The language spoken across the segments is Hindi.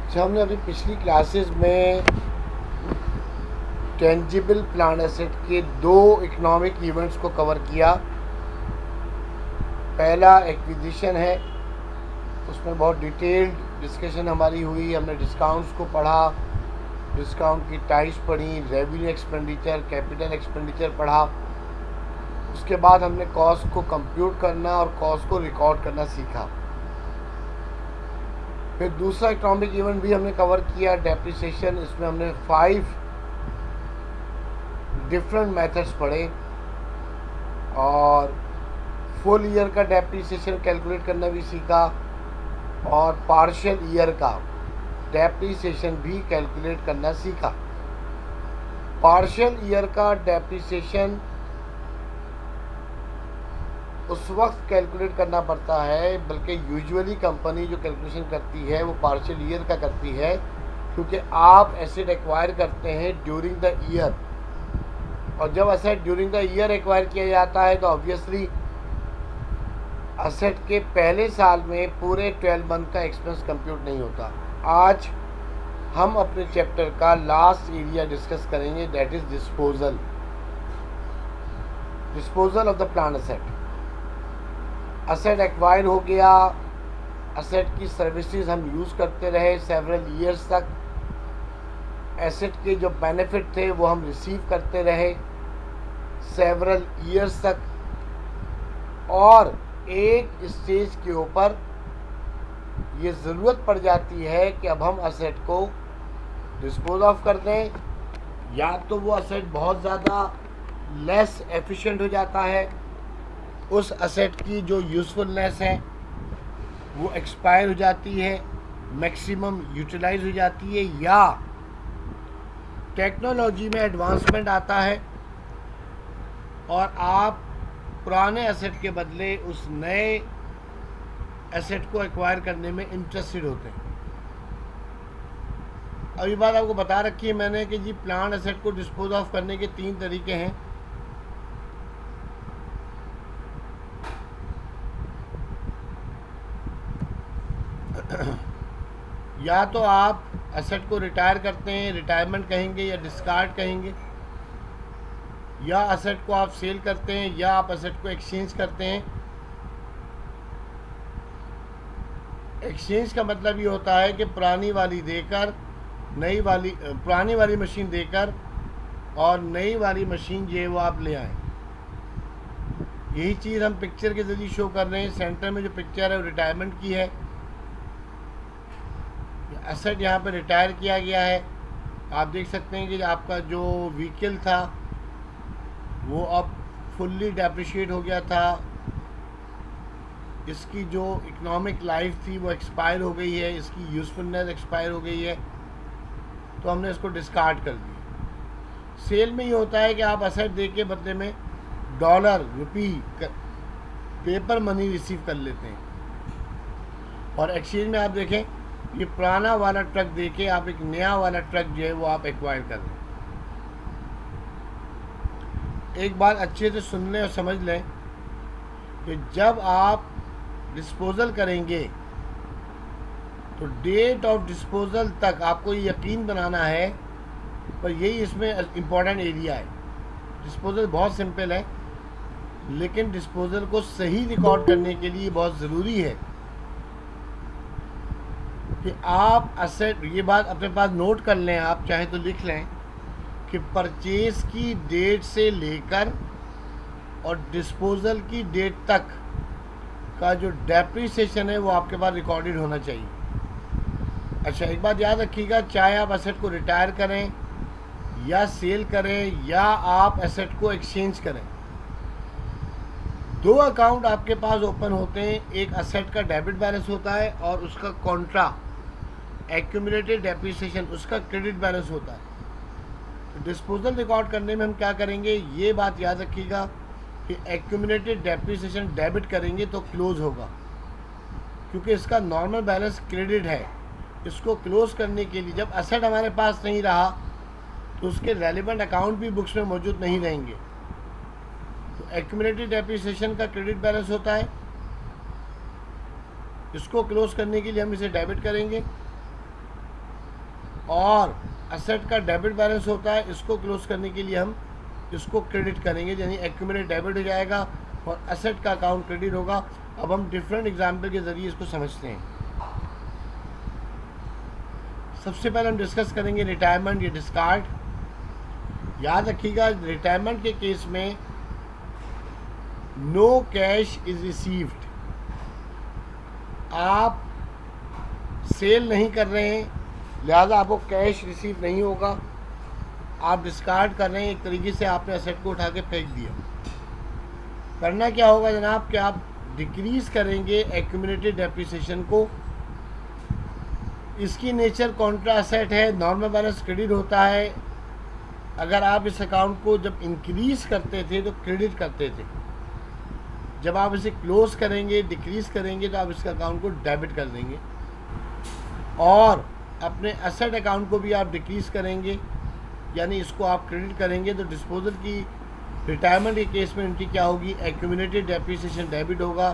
अच्छा, हमने अभी पिछली क्लासेस में टेंजिबल प्लान एसेट के दो इकोनॉमिक इवेंट्स को कवर किया। पहला एक्विजिशन है, उसमें बहुत डिटेल्ड डिस्कशन हमारी हुई। हमने डिस्काउंट्स को पढ़ा, डिस्काउंट की टाइप्स पढ़ी, रेवेन्यू एक्सपेंडिचर, कैपिटल एक्सपेंडिचर पढ़ा। उसके बाद हमने कॉस्ट को कंप्यूट करना और कॉस्ट को रिकॉर्ड करना सीखा। फिर दूसरा इकोनॉमिक इवेंट भी हमने कवर किया, डेप्रिसिएशन। इसमें हमने 5 डिफरेंट मेथड्स पढ़े और फुल ईयर का डेप्रिसिएशन कैलकुलेट करना भी सीखा और पार्शियल ईयर का डेप्रिसिएशन भी कैलकुलेट करना सीखा। पार्शियल ईयर का डेप्रिसिएशन उस वक्त कैलकुलेट करना पड़ता है, बल्कि यूजुअली कंपनी जो कैलकुलेशन करती है वो पार्शियल ईयर का करती है, क्योंकि आप एसेट एक्वायर करते हैं ड्यूरिंग द ईयर, और जब asset during the year acquire किया जाता है तो ऑब्वियसली एसेट के पहले साल में पूरे 12 मंथ का एक्सपेंस कंप्यूट नहीं होता। आज हम अपने चैप्टर का लास्ट एरिया डिस्कस करेंगे, that is disposal of the plan asset. Asset acquire हो गया, एसेट की सर्विसेज हम यूज़ करते रहे सेवरल ईयर्स तक, एसेट के जो बेनिफिट थे वो हम रिसीव करते रहे सेवरल ईयर्स तक, और एक स्टेज के ऊपर ये ज़रूरत पड़ जाती है कि अब हम एसेट को डिस्पोज ऑफ कर दें, या तो वो एसेट बहुत ज़्यादा लेस एफिशिएंट हो जाता है, उस एसेट की जो यूज़फुलनेस है वो एक्सपायर हो जाती है, मैक्सिमम यूटिलाइज हो जाती है, या टेक्नोलॉजी में एडवांसमेंट आता है और आप पुराने एसेट के बदले उस नए एसेट को एक्वायर करने में इंटरेस्टेड होते हैं। अभी बात आपको बता रखी है मैंने कि जी प्लान एसेट को डिस्पोज ऑफ करने के 3 तरीके हैं। या तो आप एसेट को रिटायर करते हैं, रिटायरमेंट कहेंगे या डिस्कार्ड कहेंगे, या एसेट को आप सेल करते हैं, या आप एसेट को एक्सचेंज करते हैं। एक्सचेंज का मतलब ये होता है कि पुरानी वाली मशीन देकर और नई वाली मशीन जो है वो आप ले आएँ। यही चीज़ हम पिक्चर के ज़रिए शो कर रहे हैं। सेंटर में जो पिक्चर है वो रिटायरमेंट की है, एसेट यहाँ पे रिटायर किया गया है। आप देख सकते हैं कि आपका जो व्हीकल था वो अब फुल्ली डेप्रिशिएट हो गया था, इसकी जो इकोनॉमिक लाइफ थी वो एक्सपायर हो गई है, इसकी यूज़फुलनेस एक्सपायर हो गई है, तो हमने इसको डिस्कार्ड कर दिया। सेल में ये होता है कि आप एसेट दे के बदले में डॉलर, रुपी, पेपर मनी रिसीव कर लेते हैं, और एक्सचेंज में आप देखें ये पुराना वाला ट्रक देके आप एक नया वाला ट्रक जो है वो आप एक्वायर कर लें। एक बात अच्छे से सुन लें और समझ लें कि जब आप डिस्पोजल करेंगे तो डेट ऑफ डिस्पोजल तक आपको ये यकीन बनाना है, पर यही इसमें इम्पॉर्टेंट एरिया है। डिस्पोजल बहुत सिंपल है, लेकिन डिस्पोजल को सही रिकॉर्ड करने के लिए बहुत ज़रूरी है कि आप एसेट, ये बात अपने पास नोट कर लें, आप चाहे तो लिख लें कि परचेज की डेट से लेकर और डिस्पोजल की डेट तक का जो डेप्रिसिएशन है वो आपके पास रिकॉर्डेड होना चाहिए। अच्छा, एक बात याद रखिएगा, चाहे आप एसेट को रिटायर करें या सेल करें या आप एसेट को एक्सचेंज करें, 2 अकाउंट आपके पास ओपन होते हैं। एक एसेट का डेबिट बैलेंस होता है और उसका कॉन्ट्रा एक्यूमुलेटेड डेप्रिसिएशन, उसका क्रेडिट बैलेंस होता है। तो डिस्पोजल रिकॉर्ड करने में हम क्या करेंगे, ये बात याद रखिएगा कि एक्यूमुलेटेड डेप्रिसिएशन डेबिट करेंगे तो क्लोज होगा, क्योंकि इसका नॉर्मल बैलेंस क्रेडिट है। इसको क्लोज करने के लिए जब एसेट हमारे पास नहीं रहा तो उसके रेलिवेंट अकाउंट भी बुक्स में मौजूद नहीं रहेंगे। तो एक्यूमुलेटेड डेप्रिसिएशन का क्रेडिट बैलेंस होता है, इसको क्लोज करने के लिए हम इसे डेबिट करेंगे। और असेट का डेबिट बैलेंस होता है, इसको क्लोज करने के लिए हम इसको क्रेडिट करेंगे, यानी एक्यूमुलेट डेबिट हो जाएगा और असेट का अकाउंट क्रेडिट होगा। अब हम डिफरेंट एग्जाम्पल के ज़रिए इसको समझते हैं। सबसे पहले हम डिस्कस करेंगे रिटायरमेंट या डिस्कार्ड। याद रखिएगा, रिटायरमेंट के केस में नो कैश इज रिसीव्ड, आप सेल नहीं कर रहे हैं, लिहाजा आपको कैश रिसीव नहीं होगा। आप डिस्कार्ड कर रहे हैं, एक तरीके से आपने असेट को उठा के फेंक दिया। करना क्या होगा जनाब कि आप डिक्रीज करेंगे एक्यूमुलेटेड डेप्रिसिएशन को। इसकी नेचर कॉन्ट्रा असेट है, नॉर्मल बैलेंस क्रेडिट होता है। अगर आप इस अकाउंट को जब इंक्रीज करते थे तो क्रेडिट करते थे, जब आप इसे क्लोज करेंगे डिक्रीज करेंगे तो आप इसका अकाउंट को डेबिट कर देंगे। और अपने असेट अकाउंट को भी आप डिक्रीज करेंगे, यानी इसको आप क्रेडिट करेंगे। तो डिस्पोजल की रिटायरमेंट के केस में इनकी क्या होगी, एक्यूमुलेटेड डेप्रिसिएशन डेबिट होगा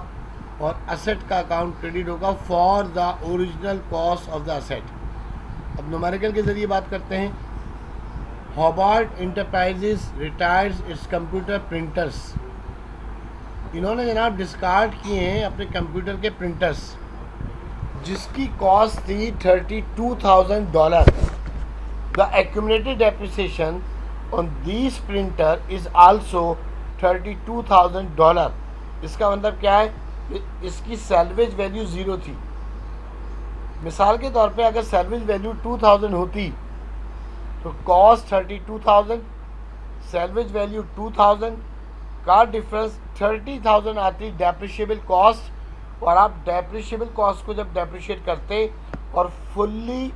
और असेट का अकाउंट क्रेडिट होगा for the original cost of the asset. अब न्यूमेरिकल के ज़रिए बात करते हैं। Hobart enterprises retires it's computer printers. इन्होंने जनाब डिस्कार्ड किए हैं अपने कंप्यूटर के प्रिंटर्स, जिसकी कॉस्ट थी $32,000। The accumulated depreciation on this printer is also $32,000। इसका मतलब क्या है, इसकी सैल्वेज वैल्यू 0 थी। मिसाल के तौर पे अगर सैल्वेज वैल्यू 2000 होती तो कॉस्ट 32,000, सैल्वेज वैल्यू 2000 का डिफरेंस 30,000 आती डेप्रिशिएबल कॉस्ट। और आप डेप्रिशिएबल कॉस्ट को जब डेप्रिशिएट करते और फुल्ली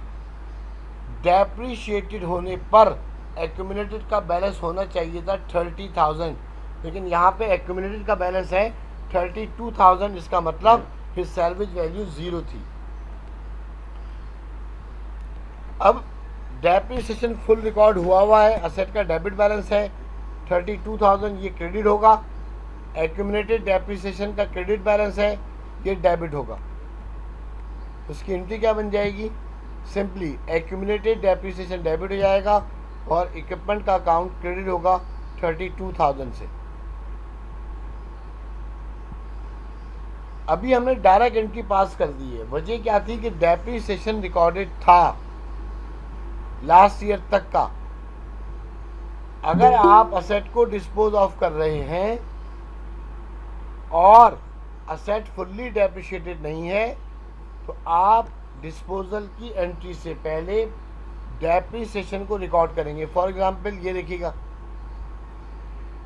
डेप्रिशिएटेड होने पर एक्यूमुलेटेड का बैलेंस होना चाहिए था 30,000, लेकिन यहाँ पे एक्यूमुलेटेड का बैलेंस है 32,000। इसका मतलब फिर सैल्वेज वैल्यू 0 थी। अब डेप्रिसिएशन फुल रिकॉर्ड हुआ है, असेट का डेबिट बैलेंस है 32,000, ये क्रेडिट होगा। एक्यूमुलेटेड डेप्रिसिएशन का क्रेडिट बैलेंस है, ये डेबिट होगा। उसकी एंट्री क्या बन जाएगी, सिंपली एक्यूमुलेटेड डेप्रिसिएशन डेबिट हो जाएगा और इक्विपमेंट का अकाउंट क्रेडिट होगा 32,000 से। अभी हमने डायरेक्ट एंट्री पास कर दी है। वजह क्या थी कि डेप्रिसिएशन रिकॉर्डेड था लास्ट ईयर तक का। अगर आप असेट को डिस्पोज ऑफ कर रहे हैं और असेट फुल्ली डेप्रिशिएटेड नहीं है तो आप डिस्पोजल की एंट्री से पहले डेप्रिसिएशन को रिकॉर्ड करेंगे। फॉर एग्जांपल ये देखिएगा,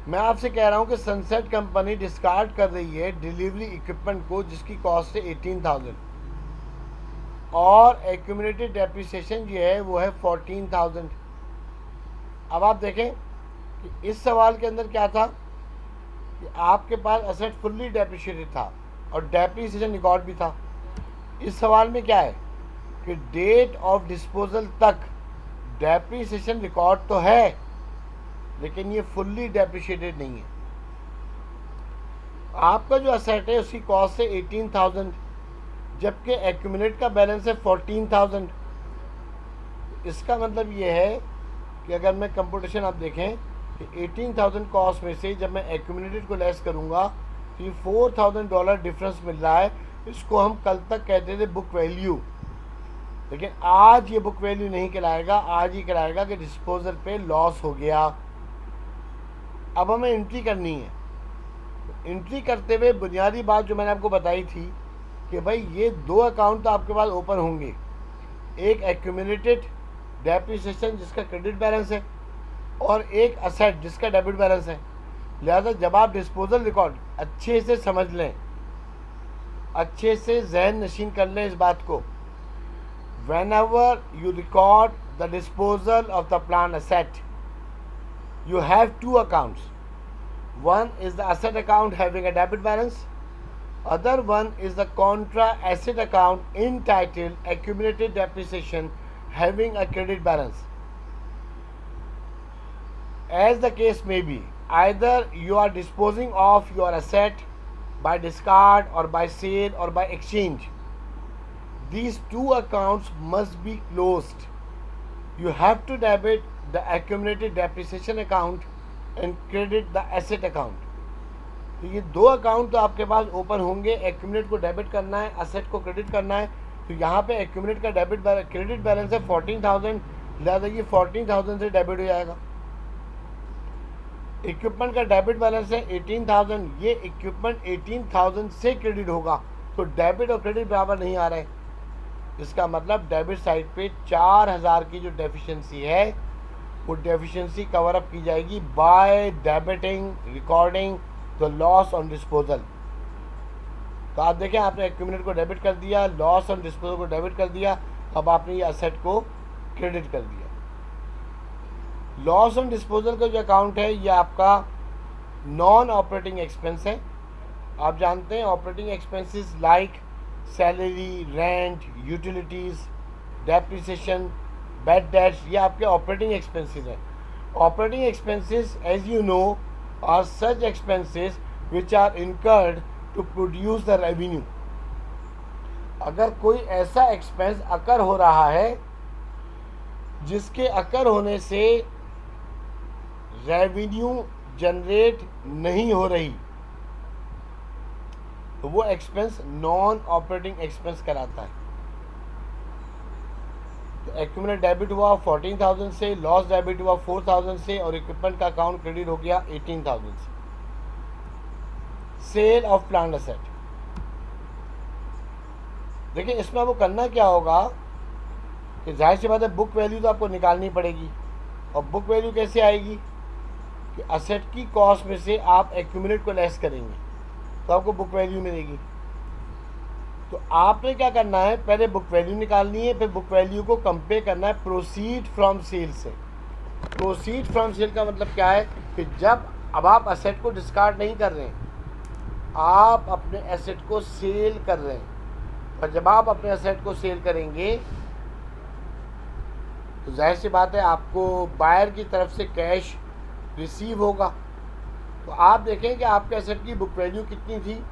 मैं आपसे कह रहा हूं कि सनसेट कंपनी डिस्कार्ड कर रही है डिलीवरी इक्विपमेंट को जिसकी कॉस्ट है 18,000 और एक्यूमुलेटेड डेप्रिसिएशन जो है वो है 14,000। अब आप देखें कि इस सवाल के अंदर क्या था कि आपके पास असेट फुल्ली डेप्रिशिएटेड था और डेप्रिसिएशन रिकॉर्ड भी था। इस सवाल में क्या है कि डेट ऑफ डिस्पोजल तक डेप्रिसिएशन रिकॉर्ड तो है लेकिन ये फुल्ली डेप्रिशिएटेड नहीं है। आपका जो असेट है उसकी कॉस्ट है 18,000 जबकि एक्यूमुलेट का बैलेंस है 14,000। इसका मतलब ये है कि अगर मैं कंप्यूटेशन आप देखें कि 18,000 कॉस्ट में से जब मैं एक्यूमुलेटेड को लेस करूँगा तो ये $4,000 डिफरेंस मिल रहा है। इसको हम कल तक कहते थे बुक वैल्यू, लेकिन आज ये बुक वैल्यू नहीं कहलाएगा, आज ये कहलाएगा कि डिस्पोजल पे लॉस हो गया। अब हमें एंट्री करनी है। एंट्री करते हुए बुनियादी बात जो मैंने आपको बताई थी कि भाई ये दो अकाउंट तो आपके पास ओपन होंगे, एक एक्यूमुलेटेड डेप्रिसिएशन जिसका क्रेडिट बैलेंस है और एक असेट जिसका डेबिट बैलेंस है। लिहाजा जब आप डिस्पोजल रिकॉर्ड अच्छे से समझ लें, अच्छे से जहन नशीन कर लें इस बात को, whenever you record the disposal of the plant asset, you have two accounts. One is the asset account having a debit balance, other one is the contra asset account entitled accumulated depreciation having a credit balance. As the case may be, either you are disposing of your asset by discard or by sale or by exchange. These two accounts must be closed. you have to debit the accumulated depreciation account and credit the asset account. तो ये दो अकाउंट तो आपके पास ओपन होंगे, एक्यूमुलेट को डेबिट करना है, असेट को क्रेडिट करना है। तो यहाँ पे एक्यूमुलेट का क्रेडिट बैलेंस है 14,000, लिहाजा ये 14,000 से डेबिट हो जाएगा। इक्विपमेंट का डेबिट बैलेंस है 18,000, ये इक्विपमेंट 18,000 से क्रेडिट होगा। तो डेबिट और क्रेडिट बराबर नहीं आ रहे, इसका मतलब डेबिट साइड पे 4,000 की जो डेफिशिएंसी है वो डेफिशिएंसी कवर अप की जाएगी by debiting recording the loss on disposal. तो आप देखें, आपने एक्यूमुलेट को डेबिट कर दिया, लॉस ऑन डिस्पोजल को डेबिट कर दिया, अब आपने ये असेट को क्रेडिट कर दिया। लॉस ऑन डिस्पोजल का जो अकाउंट है ये आपका नॉन ऑपरेटिंग एक्सपेंस है। आप जानते हैं operating expenses like salary, rent, utilities, depreciation, bad debts, ये आपके ऑपरेटिंग एक्सपेंसेस हैं। Operating expenses as you know are such expenses which are incurred to produce the revenue. अगर कोई ऐसा एक्सपेंस अकर हो रहा है जिसके अकर होने से रेवेन्यू जनरेट नहीं हो रही, तो वो एक्सपेंस नॉन ऑपरेटिंग एक्सपेंस कराता है। तो एक्यूमुलेट डेबिट हुआ 14,000 से, लॉस डेबिट हुआ 4,000 से, और इक्विपमेंट का अकाउंट क्रेडिट हो गया 18,000 से। सेल ऑफ प्लांट असेट, देखिए इसमें वो करना क्या होगा कि जाहिर सी बात है बुक वैल्यू तो आपको निकालनी पड़ेगी। और बुक वैल्यू कैसे आएगी कि असेट की कॉस्ट में से आप एक्यूमुलेट को लेस करेंगे तो आपको बुक वैल्यू मिलेगी। तो आपने क्या करना है, पहले बुक वैल्यू निकालनी है, फिर बुक वैल्यू को कंपेयर करना है प्रोसीड फ्रॉम सेल से। प्रोसीड फ्रॉम सेल का मतलब क्या है कि जब अब आप असेट को डिस्कार्ड नहीं कर रहे हैं, आप अपने एसेट को सेल कर रहे हैं। और जब आप अपने एसेट को सेल करेंगे तो जाहिर सी बात है आपको बायर की तरफ से कैश रिसीव होगा। तो आप देखें कि आपके एसेट की बुक वैल्यू कितनी थी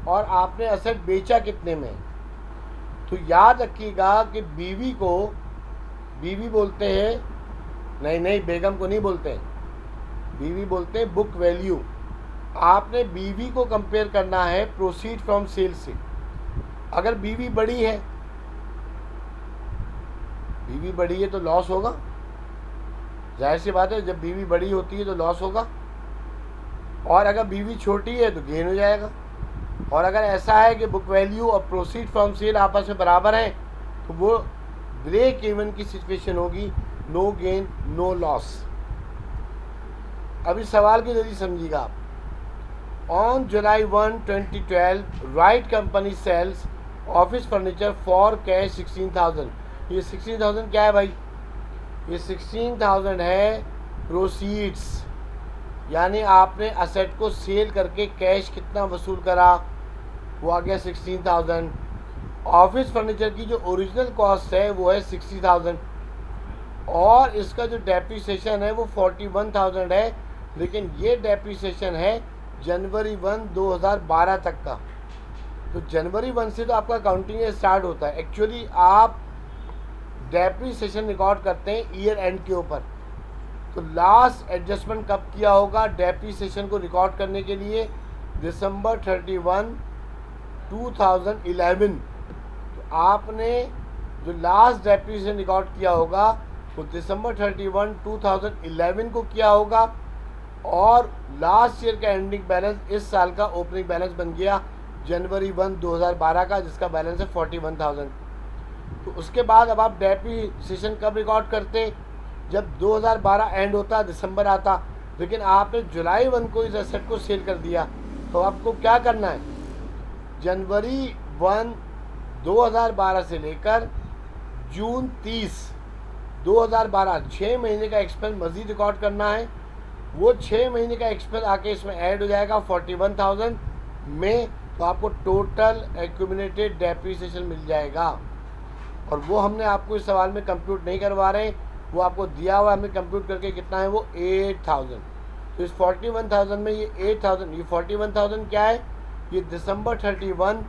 और आपने एसेट बेचा कितने में। तो याद रखिएगा कि बीवी को बीवी बोलते हैं, नहीं बेगम को नहीं बोलते हैं, बीवी बोलते हैं बुक वैल्यू। आपने बीवी को कंपेयर करना है प्रोसीड फ्रॉम सेल से। अगर बीवी बड़ी है, बीवी बड़ी है तो लॉस होगा, जाहिर सी बात है जब बीवी बड़ी होती है तो लॉस होगा। और अगर बीवी छोटी है तो गेन हो जाएगा। और अगर ऐसा है कि बुक वैल्यू और प्रोसीड फ्रॉम सेल आपस में बराबर हैं तो वो ब्रेक इवन की सिचुएशन होगी, नो गेन नो लॉस। अभी सवाल के जरिए समझिएगा आप। On July 1, 2012 Wright company sells office furniture for cash 16,000। ये 16,000 क्या है भाई, ये 16,000 है प्रोसीड्स, यानी आपने असेट को सेल करके कैश कितना वसूल करा, वो आ गया 16,000। ऑफिस फर्नीचर की जो ओरिजिनल कॉस्ट है वो है 60,000 और इसका जो डेप्रिसिएशन है वो 41,000 है। लेकिन ये डेप्रिसिएशन है जनवरी 1, 2012 तक का। तो जनवरी 1 से तो आपका काउंटिंग स्टार्ट होता है। एक्चुअली आप डेप्रिसिएशन रिकॉर्ड करते हैं ईयर एंड के ऊपर। तो लास्ट एडजस्टमेंट कब किया होगा डेप्रिसिएशन को रिकॉर्ड करने के लिए, दिसंबर 31, 2011। तो आपने जो लास्ट डेप्रिसिएशन रिकॉर्ड किया होगा वो दिसंबर 31, 2011 को किया होगा। और लास्ट ईयर का एंडिंग बैलेंस इस साल का ओपनिंग बैलेंस बन गया जनवरी 1, 2012 का, जिसका बैलेंस है 41,000। तो उसके बाद अब आप डेप्रिसिएशन कब रिकॉर्ड करते, जब 2012 एंड होता, दिसंबर आता। लेकिन आपने जुलाई 1 को इस एसेट को सेल कर दिया, तो आपको क्या करना है, जनवरी 1, 2012 से लेकर जून 30, 2012 6 महीने का एक्सपेंस मज़ीद रिकॉर्ड करना है। वो 6 महीने का एक्सपेंस आके इसमें ऐड हो जाएगा 41,000 में। तो आपको टोटल एक्यूमुलेटेड डेप्रिसिएशन मिल जाएगा। और वो हमने आपको इस सवाल में कंप्यूट नहीं करवा रहे, वो आपको दिया हुआ, हमने कंप्यूट करके कितना है वो 8,000। तो इस 41,000 में ये 8,000, ये 41,000 क्या है, ये दिसंबर 31,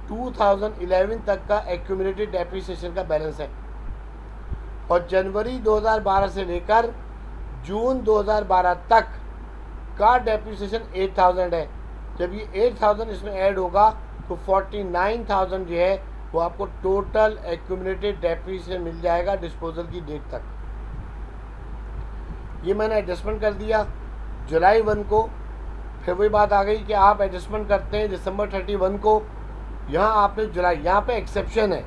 2011 तक का एक्यूमुलेटेड डेप्रिसिएशन का बैलेंस है। और जनवरी 2012 से लेकर जून 2012 तक का डेप्रिसिएशन 8000 है। जब ये 8000 इसमें ऐड होगा तो 49,000 जो है वो आपको टोटल एक्यूमुलेटेड डेप्रिसिएशन मिल जाएगा डिस्पोजल की डेट तक। ये मैंने एडजस्टमेंट कर दिया जुलाई 1 को। फिर वही बात आ गई कि आप एडजस्टमेंट करते हैं दिसंबर 31 को। यहाँ आपने जुलाई, यहाँ पे एक्सेप्शन है,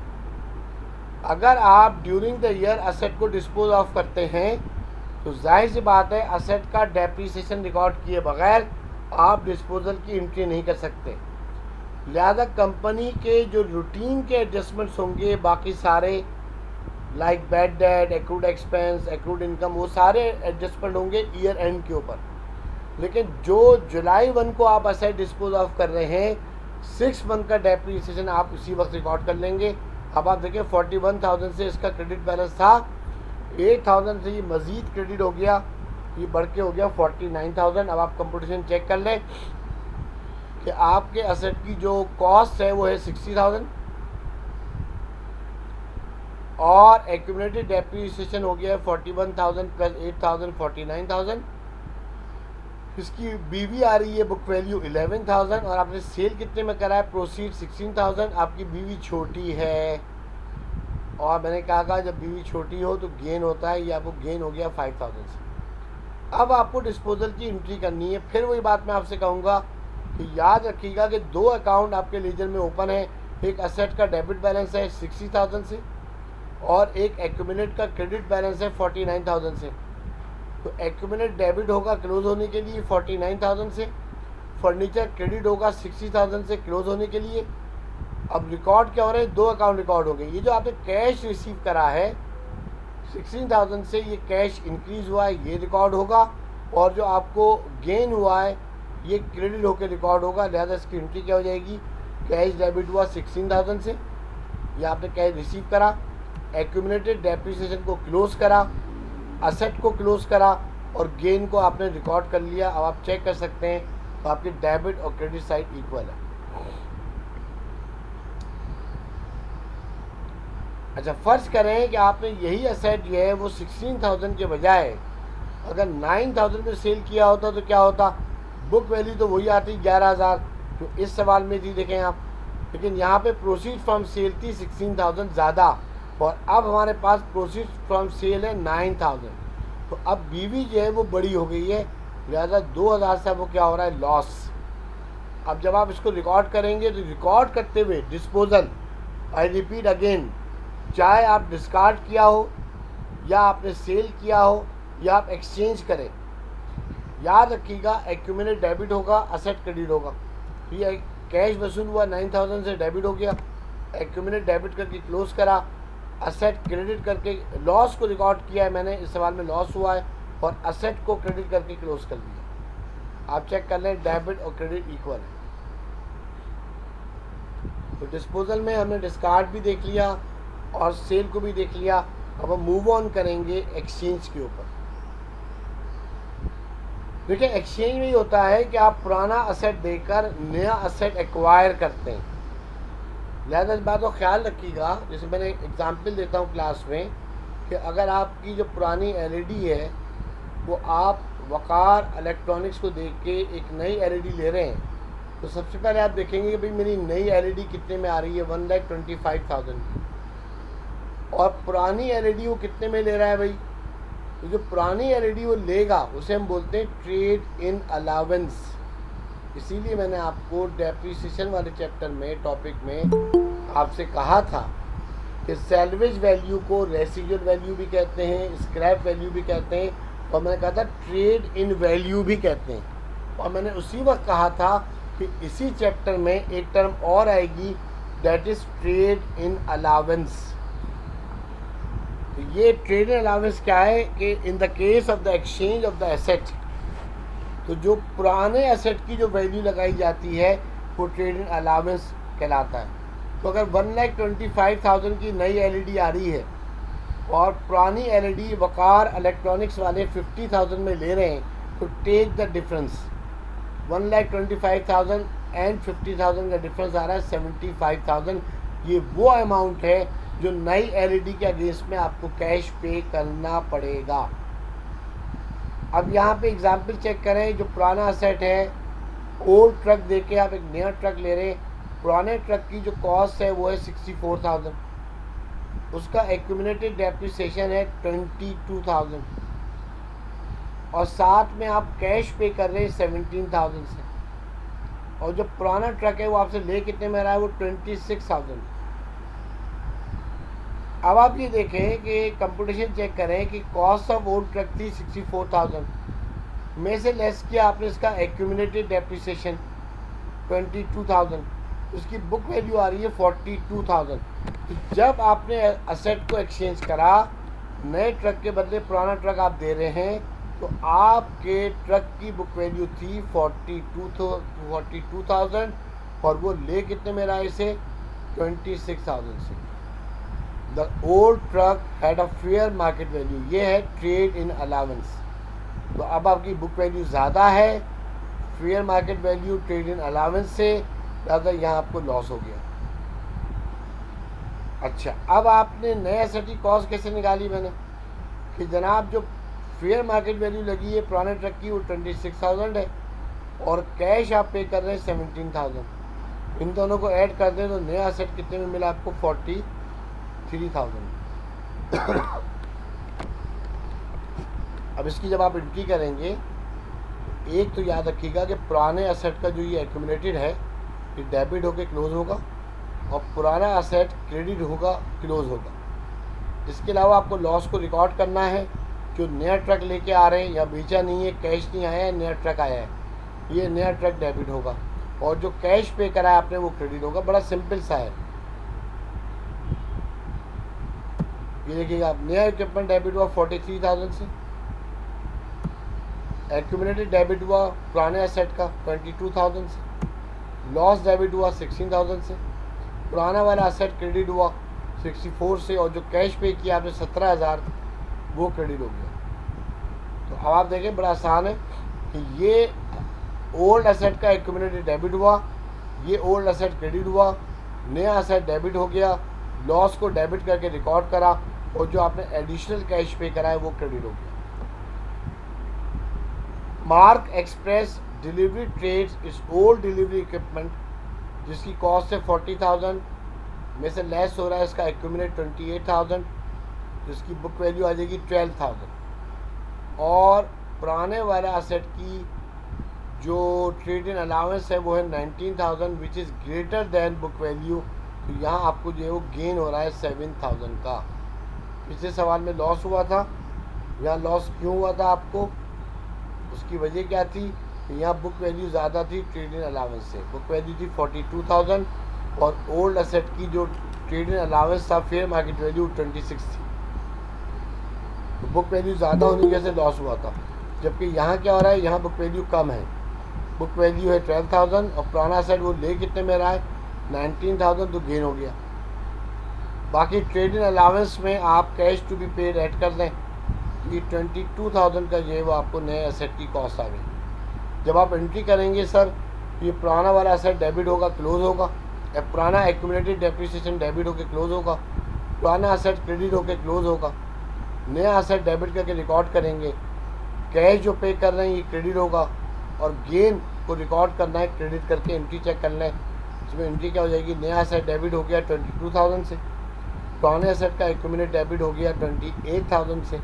अगर आप ड्यूरिंग द ईयर असेट को डिस्पोज ऑफ करते हैं तो जाहिर सी बात है असेट का डेप्रिसिएशन रिकॉर्ड किए बगैर आप डिस्पोजल की एंट्री नहीं कर सकते। लिहाजा कंपनी के जो रूटीन के एडजस्टमेंट्स होंगे बाकी सारे like bad debt, accrued expense, accrued income, वो सारे एडजस्टमेंट होंगे ईयर एंड के ऊपर। लेकिन जो जुलाई 1 को आप असेट डिस्पोज ऑफ कर रहे हैं 6 मंथ का डेप्रिसिएशन आप इसी वक्त रिकॉर्ड कर लेंगे। अब आप देखें 41,000 से इसका क्रेडिट बैलेंस था, 8,000 से ये मज़ीद क्रेडिट हो गया, ये बढ़ के हो गया 49,000। अब आप कंपटीशन चेक कर लें कि आपके असेट की जो कॉस्ट है वो है 60,000 और एक्यूमुलेटेड डेप्रिसिएशन हो गया है 41,000 प्लस 8,000 49,000। इसकी बीवी आ रही है बुक वैल्यू 11,000 और आपने सेल कितने में करा है, प्रोसीड 16,000। आपकी बीवी छोटी है और मैंने कहा जब बीवी छोटी हो तो गेन होता है, ये आपको गेन हो गया 5,000 से। अब आपको डिस्पोजल की एंट्री करनी है। फिर वही बात मैं आपसे कहूँगा कि याद रखिएगा कि 2 अकाउंट आपके लेजर में ओपन है, एक असेट का डेबिट बैलेंस है 60,000 से और एक एक्यूमुलेट का क्रेडिट बैलेंस है 49,000 से। तो एक्यूमुलेट डेबिट होगा क्लोज होने के लिए 49,000 से, फर्नीचर क्रेडिट होगा 60,000 से क्लोज होने के लिए। अब रिकॉर्ड क्या हो रहे हैं, 2 अकाउंट रिकॉर्ड हो गए। ये जो आपने कैश रिसीव करा है 16,000 से, ये कैश इंक्रीज हुआ है, ये रिकॉर्ड होगा, और जो आपको गेन हुआ है ये क्रेडिट होकर रिकॉर्ड होगा। लिहाजा इसकी एंट्री क्या हो जाएगी, कैश डेबिट हुआ 16,000 से, ये आपने कैश रिसीव करा, एक्यूमुलेटेड डेप्रिसिएशन को क्लोज करा, असेट को क्लोज करा और गेन को आपने रिकॉर्ड कर लिया। अब आप चेक कर सकते हैं तो आपकी डेबिट और क्रेडिट साइड इक्वल है। अच्छा, फ़र्ज़ करें कि आपने यही असेट जो है वो 16,000 के बजाय अगर 9,000 में सेल किया होता तो क्या होता, बुक वैल्यू तो वही आती 11,000 जो इस सवाल में थी, देखें आप। लेकिन यहाँ पे प्रोसीड फ्रॉम सेल थी 16,000 ज़्यादा और अब हमारे पास प्रोसीड फ्रॉम सेल है 9,000। तो अब बीवी जो है वो बड़ी हो गई है, लिहाजा 2,000 से वो क्या हो रहा है, लॉस। अब जब आप इसको रिकॉर्ड करेंगे तो रिकॉर्ड करते हुए डिस्पोजल, आई रिपीट अगेन, चाहे आप डिस्कार्ड किया हो या आपने सेल किया हो या आप एक्सचेंज करें, याद रखिएगा एक्यूमुलेट डेबिट होगा, असेट क्रेडिट होगा। तो ये कैश वसूल हुआ 9,000 से डेबिट हो गया, एक्यूमुलेट डेबिट करके क्लोज करा, असेट क्रेडिट करके लॉस को रिकॉर्ड किया है मैंने, इस सवाल में लॉस हुआ है, और असेट को क्रेडिट करके क्लोज कर दिया। आप चेक कर लें डेबिट और क्रेडिट इक्वल है। तो डिस्पोजल में हमने डिस्कार्ड भी देख लिया और सेल को भी देख लिया। अब हम मूव ऑन करेंगे एक्सचेंज के ऊपर। देखिए, एक्सचेंज में ही होता है कि आप पुराना असेट देकर नया असेट एक्वायर करते हैं। लिहाजा इस बात को ख्याल रखिएगा, जैसे मैंने एग्जांपल देता हूँ क्लास में, कि अगर आपकी जो पुरानी एलईडी है वो आप वकार इलेक्ट्रॉनिक्स को देख के एक नई एलईडी ले रहे हैं, तो सबसे पहले आप देखेंगे कि भाई मेरी नई एलईडी कितने में आ रही है, 1,25,000 की, और पुरानी एलईडी वो कितने में ले रहा है भाई। तो जो पुरानी एलईडी वो लेगा उसे हम बोलते हैं ट्रेड इन अलावेंस। इसीलिए मैंने आपको डेप्रिसिएशन वाले चैप्टर में टॉपिक में आपसे कहा था कि सैल्वेज वैल्यू को रेसिडुअल वैल्यू भी कहते हैं, स्क्रैप वैल्यू भी कहते हैं, और मैंने कहा था ट्रेड इन वैल्यू भी कहते हैं। और मैंने उसी वक्त कहा था कि इसी चैप्टर में एक टर्म और आएगी, that is trade in allowance. तो ये ट्रेड इन अलावेंस क्या है कि in the case of the exchange of the asset, तो जो पुराने एसेट की जो वैल्यू लगाई जाती है वो ट्रेड इन अलावेंस कहलाता है। तो अगर 1,25,000 की नई एलईडी आ रही है और पुरानी एलईडी वकार इलेक्ट्रॉनिक्स वाले 50,000 में ले रहे हैं, तो टेक द डिफरेंस, 1,25,000 एंड 50,000 का डिफरेंस आ रहा है 75,000। ये वो अमाउंट है जो नई एलईडी के अगेंस्ट में आपको कैश पे करना पड़ेगा। अब यहाँ पे एग्जाम्पल चेक करें, जो पुराना असेट है, ओल्ड ट्रक देके आप एक नया ट्रक ले रहे हैं, पुराने ट्रक की जो कॉस्ट है वो है 64,000, उसका एक्यूमुलेटेड डेप्रिसिएशन है 22,000 और साथ में आप कैश पे कर रहे हैं 17,000 से, और जो पुराना ट्रक है वो आपसे ले कितने में रहा है, वो 26,000। अब आप ये देखें कि कंप्यूटेशन चेक करें कि कॉस्ट ऑफ ओल्ड ट्रक थी 64,000 में से लेस किया आपने इसका एक्यूमुलेटेड डेप्रिसिएशन 22,000, उसकी बुक वैल्यू आ रही है 42,000। तो जब आपने असेट को एक्सचेंज करा, नए ट्रक के बदले पुराना ट्रक आप दे रहे हैं, तो आपके ट्रक की बुक वैल्यू थी 42,000 और वो ले कितने में रहा इसे, 26,000 से। The old truck had a fair market value, ये है ट्रेड इन अलाउंस। तो अब आपकी बुक वैल्यू ज़्यादा है, fair market value trade in allowance से ज़्यादा, यहाँ आपको लॉस हो गया। अच्छा, अब आपने नए एसेट की कॉस्ट कैसे निकाली मैंने, कि जनाब जो फेयर मार्केट वैल्यू लगी है पुराने ट्रक की वो 26,000 है और कैश आप पे कर रहे हैं 17,000, इन दोनों को ऐड कर दें तो नया एसेट कितने में मिला आपको, 43,000। अब इसकी जब आप एंट्री करेंगे, एक तो याद रखिएगा कि पुराने एसेट का जो ये एक्यूमुलेटेड है ये डेबिट होकर क्लोज होगा और पुराना एसेट क्रेडिट होगा, क्लोज होगा। इसके अलावा आपको लॉस को रिकॉर्ड करना है, जो नया ट्रक लेके आ रहे हैं या बेचा नहीं है, कैश नहीं आया है, नया ट्रक आया है, ये नया ट्रक डेबिट होगा और जो कैश पे करा है आपने वो क्रेडिट होगा। बड़ा सिंपल सा है, ये देखिएगा, नया इक्विपमेंट डेबिट हुआ 43,000 से, एक्यूमुलेटेड डेबिट हुआ पुराने एसेट का 22,000 से, लॉस डेबिट हुआ 16,000 से, पुराना वाला एसेट क्रेडिट हुआ 64 से और जो कैश पे किया आपने 17,000 वो क्रेडिट हो गया। तो अब आप देखें, बड़ा आसान है कि ये ओल्ड एसेट का एक्यूमुलेटेड डेबिट हुआ, ये ओल्ड एसेट क्रेडिट हुआ, नया एसेट डेबिट हो गया, लॉस को डेबिट करके रिकॉर्ड करा और जो आपने एडिशनल कैश पे करा है वो क्रेडिट हो गया। Mark Express Delivery trades is old delivery equipment जिसकी कॉस्ट है 40,000 में से लेस हो रहा है इसका एक्यूमुलेट 28,000, जिसकी बुक वैल्यू आ जाएगी 12,000 और पुराने वाला एसेट की जो ट्रेड इन अलाउंस है वो है 19,000 which is greater than book value. तो यहाँ आपको जो है वो गेन हो रहा है 7,000 का। पिछले सवाल में लॉस हुआ था, यहाँ लॉस क्यों हुआ था आपको, उसकी वजह क्या थी, यहाँ बुक वैल्यू ज़्यादा थी ट्रेड इन अलाउंस से, बुक वैल्यू थी 42,000 और ओल्ड एसेट की जो ट्रेड इन अलाउंस था फेयर मार्केट वैल्यू 26 थी, तो बुक वैल्यू ज़्यादा होने की वजह से लॉस हुआ था। जबकि यहाँ क्या हो रहा है, यहाँ बुक वैल्यू कम है, बुक वैल्यू है 12,000 और पुराना एसेट वो ले कितने में रहा है 19,000, तो गेन हो गया। बाकी ट्रेड इन अलाउंस में आप cash to be paid add कर दें, ये 22,000 का जो है वो आपको नए एसेट की कॉस्ट आ गई। जब आप एंट्री करेंगे सर, ये पुराना वाला एसेट डेबिट होगा, क्लोज होगा, पुराना एक्यूमुलेटेड डेप्रिसिएशन डेबिट होकर क्लोज होगा, पुराना एसेट क्रेडिट होकर क्लोज होगा, नया एसेट डेबिट करके रिकॉर्ड करेंगे, कैश जो पे कर रहे हैं ये क्रेडिट होगा और गेन को रिकॉर्ड करना है क्रेडिट करके एंट्री चेक करना है। इसमें एंट्री क्या हो जाएगी, नया एसेट डेबिट हो गया 22,000 से, पुराने एसेट का एक्यूमुलेट डेबिट हो गया 28,000 से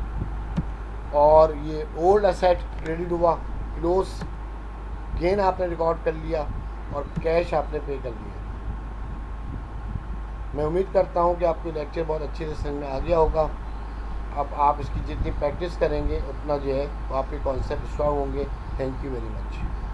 और ये ओल्ड एसेट क्रेडिट हुआ, क्लोज, गेन आपने रिकॉर्ड कर लिया और कैश आपने पे कर लिया। मैं उम्मीद करता हूँ कि आपको लेक्चर बहुत अच्छे से समझ में आ गया होगा। अब आप इसकी जितनी प्रैक्टिस करेंगे उतना जो है वो आपके कॉन्सेप्ट स्ट्रॉन्ग होंगे। Thank you very much.